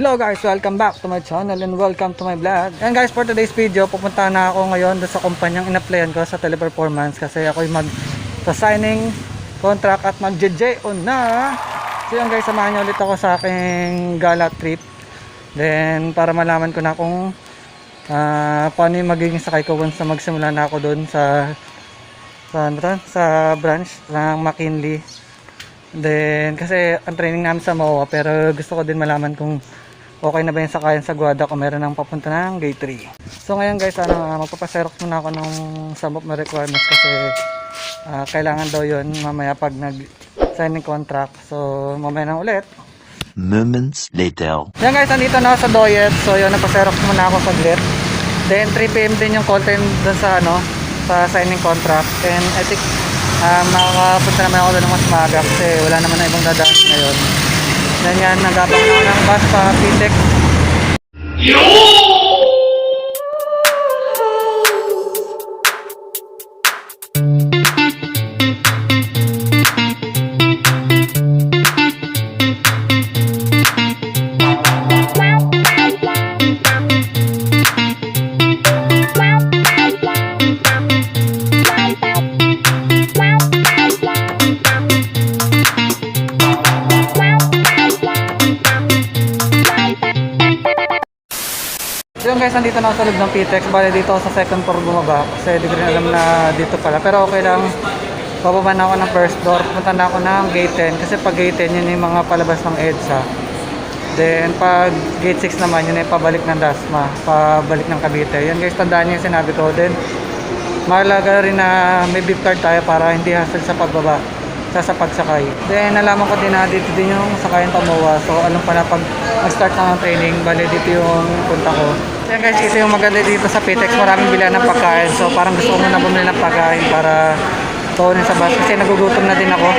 Hello guys, welcome back to my channel and welcome to my vlog. And guys, for today's video, pupunta na ako ngayon doon sa kumpanyang in-applyan ko sa Teleperformance kasi ako'y mag-signing contract at mag-JJO na. So yun guys, samahan nyo ulit ako sa aking gala trip. Then para malaman ko na kung paano yung magiging sakay ko once na magsimula na ako doon sa branch ng McKinley. Then kasi ang training namin sa MOA, pero gusto ko din malaman kung okay na ba yung sakayan sa Guada kung meron nang papunta ng gate 3. So ngayon guys, magpapaserox muna ako ng some of my requirements kasi kailangan daw yun mamaya pag nag-signing contract. So mamaya na ulit. Moments later. Yan guys, nandito na ako sa Doyet. So yun, napaserox muna ako saglit. Then 3 PM din yung call time dun sa sa signing contract. And I think makakapunta naman ako doon ng mas maaga kasi wala naman na ibang dadaan ngayon. Then yan, nagabang na ako ng bus pa PTEX. So yun guys, nandito na ako sa loob ng PTEX. Bale dito ako sa second floor bumaba kasi di ko rin alam na dito pala, pero okay lang. Bababa na ako ng first floor, punta na ako ng gate 10 kasi pag gate 10 yun yung mga palabas ng EDSA. Then pag gate 6 naman yun yung pabalik ng DASMA, pabalik ng Cavite. Yan guys, tandaan niyo yung sinabi ko. Then mahalaga rin na may beep card tayo para hindi hassle sa pagbaba, sa pagsakay. Then nalaman ko din na dito din yung sakayan Tamoa. So alam pala pag mag-start na ng training, bale dito yung punta ko. Yan guys, ito yung maganda dito sa PTEX, maraming bilihan ng pagkain. So parang gusto ko muna bumili ng pagkain para tuunin sa bus kasi nagugutom na din ako.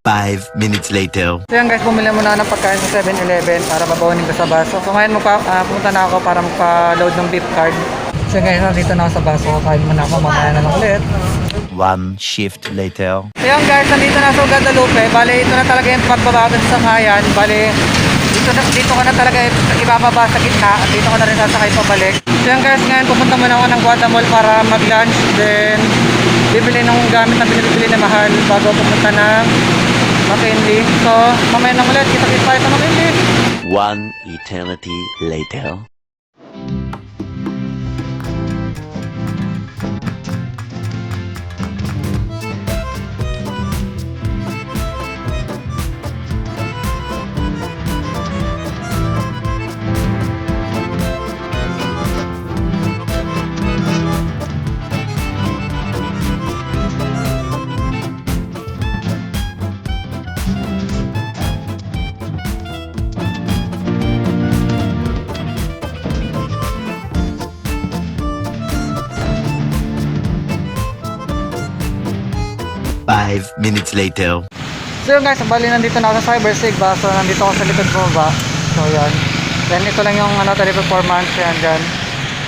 5 minutes later. So yan guys, bumili muna ng pagkain sa 7-Eleven para babawanin ko sa bus. So ngayon pupunta na ako para magpa-load ng beep card. So guys, nandito na ako sa bus. So kain muna ako, mamaya na lang ulit. 1 shift later. So yan guys, nandito na sa Guadalupe. Bale, ito na talaga yung pagbabago sa sakayan. Bale, dito ko na talaga ibababa sa gitna at dito ko na rin sasakay pabalik. So yan guys, ngayon pupunta muna ako ng Guada Mall para mag-lunch. Then, bibili ng gamit na binibili na mahal bago pupunta ng McKinley. So, mamaya na ulit, kita-kita tayo sa McKinley. 1 eternity later. Five minutes later. So yun guys, bali nandito na ako sa Cyber Sigma. So nandito ako sa likod bumaba. So yan. Then ito lang yung Teleperformance yan dyan.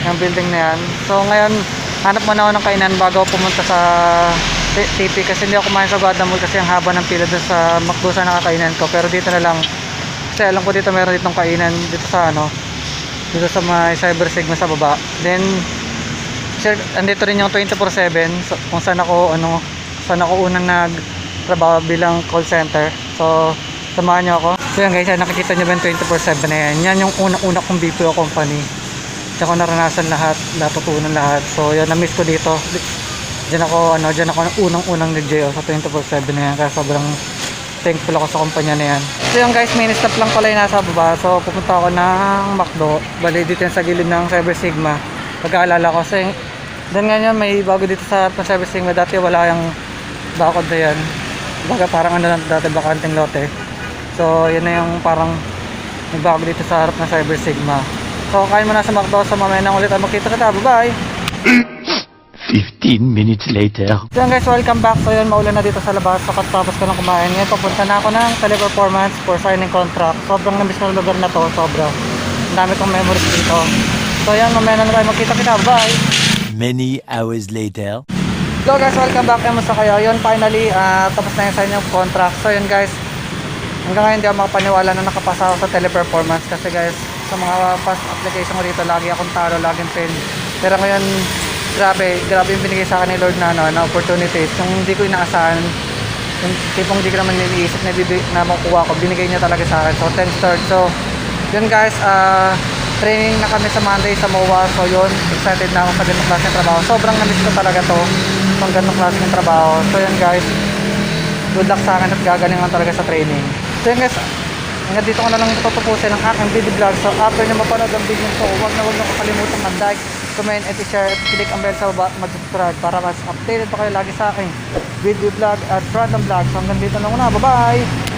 Yung building na yan. So ngayon, hanap muna ako ng kainan bago pumunta sa TP kasi hindi ako kumain sa Guada Mall kasi ang haba ng pila doon sa McDo sa nakakainan ko. Pero dito na lang. Kasi alam ko dito meron ditong kainan dito sa dito sa may Cyber Sigma sa baba. Then andito rin yung 24/7 so, kung saan ako unang nagtrabaho bilang call center. So samahan nyo ako. So yan guys, nakikita nyo ba yung 24/7 na yan? Yan yung unang-una kong BPO company. Diyan ko naranasan lahat, natutunan lahat. So yan, na-miss ko dito. Diyan ako unang-unang nag-JO sa 24/7 na yan. Kaya sobrang thankful ako sa kumpanya na yan. So yan guys, mini stop lang pala yung nasa baba. So pupunta ako ng McDo. Bali dito yan sa gilid ng Cyber Sigma. Pag-aalala ko kasi then ngayon may bago dito sa Cyber Sigma. Dati wala yung bakod na yan. Baga parang lang dati, bakanting lote. So yun na yung parang nagbago dito sa harap ng Cyber Sigma. So kain mo na sa McDo. So mamaya na ulit magkita kita. Bye bye. 15 minutes later. So yun guys, welcome back. So yun, maulan na dito sa labas. So tapos ko nang kumain. Ngayon papunta na ako ng Teleperformance for signing contract. Sobrang namiss ko ng lugar na to. Sobra. Ang dami kong memories dito. So yan, mamaya na tayo magkita kita. Bye. Many hours later. So guys, welcome back. Kamusta kayo? Yun, finally, tapos na yung sign yung contract. So yun guys, hanggang ngayon hindi ako makapaniwala na nakapasa ako sa Teleperformance kasi guys, Sa mga past application ko dito, lagi akong talo, laging fail. Pero ngayon, grabe yung binigay sa akin ni Lord na, na opportunities. Yung hindi ko inaasahan, yung tipong hindi ko naman iniisip na makukuha ko, binigay niya talaga sa akin. So, 10 stars. So, yun guys, training na kami sa Monday sa MOA. So, yun, excited na ako sa ganitong klase ng trabaho. Sobrang na-miss ko talaga to, itong ganitong klase ng trabaho. So, yun guys, good luck sa akin at gagaling lang talaga sa training. So, yun guys, hanggang dito ko na lang tutupusin ang aking video vlog. So, after nyo mapanood ang video ko, huwag na kakalimutan mag-like, comment, and i-share at click ang bell sa baba at mag-subscribe para mas updated pa kayo lagi sa aking video vlog at random vlog. So, hanggang dito na muna. Bye-bye!